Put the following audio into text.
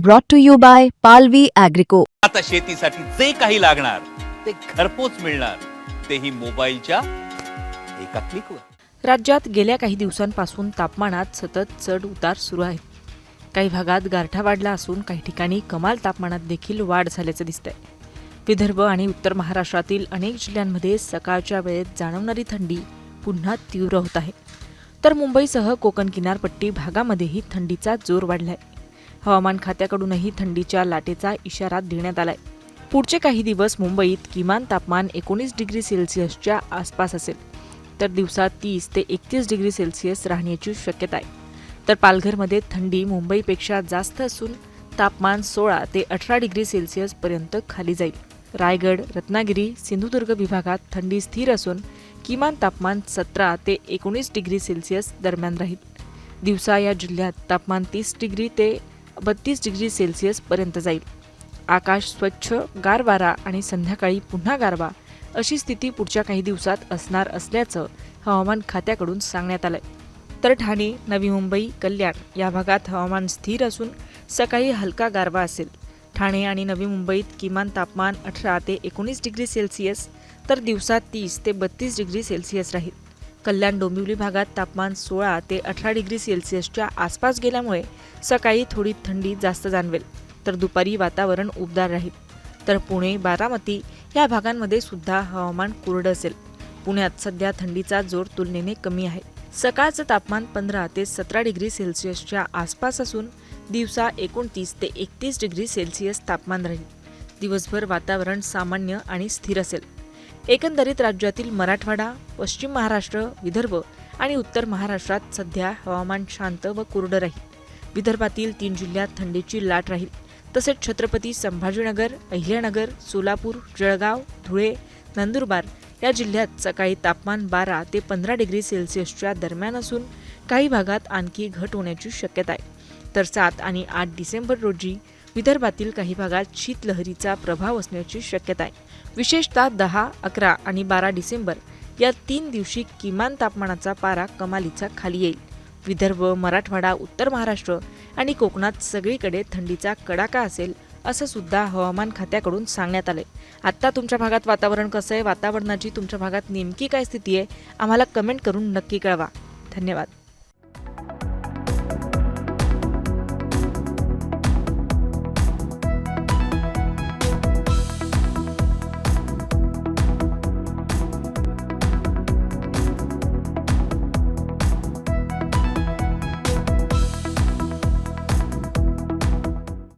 brought to you by Palvi Agrico. आता शेतीसाठी जे काही लागणार ते घरपोच मिळणार, तेही मोबाईलच्या एका क्लिकवर। राज्यात गेल्या काही दिवसांपासून तापमानात सतत चढ उतार सुरू आहेत। काही भागात गारठा वाढला असून काही ठिकाणी कमाल तापमानात देखील वाढ झाल्याचं दिसतंय। विदर्भ आणि उत्तर महाराष्ट्रातील अनेक जिल्ह्यांमध्ये सकाळच्या वेळेत जाणवणारी थंडी पुन्हा तीव्र होत आहे, तर मुंबईसह कोकण किनारपट्टी भागामध्येही थंडीचा जोर वाढलाय। हवामान खात्याकडूनही थंडीच्या लाटेचा इशारा देण्यात आलाय। पुढचे काही दिवस मुंबईत किमान तापमान 19 डिग्री सेल्सिअसच्या आसपास असेल, तर दिवसात 30 ते 31 डिग्री सेल्सिअस राहण्याची शक्यता आहे। तर पालघरमध्ये थंडी मुंबईपेक्षा जास्त असून तापमान 16 ते 18 डिग्री सेल्सिअस पर्यंत खाली जाईल। रायगड, रत्नागिरी, सिंधुदुर्ग विभागात थंडी स्थिर असून किमान तापमान 17 ते 19 डिग्री सेल्सिअस दरम्यान राहील। दिवसा या जिल्ह्यात तापमान 30 डिग्री ते 32 डिग्री सेल्सिअस पर्यंत जाईल। आकाश स्वच्छ, गार वारा आणि संध्याकाळी पुन्हा गारवा अशी स्थिती पुढच्या काही दिवसात असणार असल्याचं हवामान खात्याकडून सांगण्यात आलंय। तर ठाणे, नवी मुंबई, कल्याण या भागात हवामान स्थिर असून सकाळी हलका गारवा असेल। ठाणे आणि नवी मुंबईत किमान तापमान 18 ते 19 डिग्री सेल्सिअस, तर दिवसात 30 ते 32 डिग्री सेल्सिअस राहील। कल्याण डोंबिवली भागात तापमान 16 ते 18 डिग्री सेल्सिअसच्या आसपास गेल्यामुळे सकाळी थोडी थंडी जास्त जाणवेल, तर दुपारी वातावरण उबदार राहील। तर पुणे, बारामती या भागांमध्ये सुद्धा हवामान कोरडं असेल। पुण्यात सध्या थंडीचा जोर तुलनेने कमी आहे। सकाळचं तापमान 15 ते 17 डिग्री सेल्सिअसच्या आसपास असून दिवसा 29 ते 31 डिग्री सेल्सिअस तापमान राहील। दिवसभर वातावरण सामान्य आणि स्थिर असेल। एकंदरीत राज्यातील मराठवाडा, पश्चिम महाराष्ट्र, विदर्भ आणि उत्तर महाराष्ट्रात सध्या हवामान शांत व कोरडं राहील। विदर्भातील 3 जिल्ह्यात थंडीची लाट राहील, तसेच छत्रपती संभाजीनगर, अहिल्यानगर, सोलापूर, जळगाव, धुळे, नंदुरबार या जिल्ह्यात सकाळी तापमान 12 ते 15 डिग्री सेल्सिअसच्या दरम्यान असून काही भागात आणखी घट होण्याची शक्यता आहे। तर 7 आणि 8 डिसेंबर रोजी विदर्भातील काही भागात शीतलहरीचा प्रभाव असण्याची शक्यता आहे। विशेषतः 10, 11 आणि 12 डिसेंबर या 3 दिवशी किमान तापमानाचा पारा कमालीचा खाली येईल। विदर्भ, मराठवाडा, उत्तर महाराष्ट्र आणि कोकणात सगळीकडे थंडीचा कडाका असेल असं सुद्धा हवामान खात्याकडून सांगण्यात आलंय। आत्ता तुमच्या भागात वातावरण कसं आहे, वातावरणाची तुमच्या भागात नेमकी काय स्थिती आहे, आम्हाला कमेंट करून नक्की कळवा। धन्यवाद।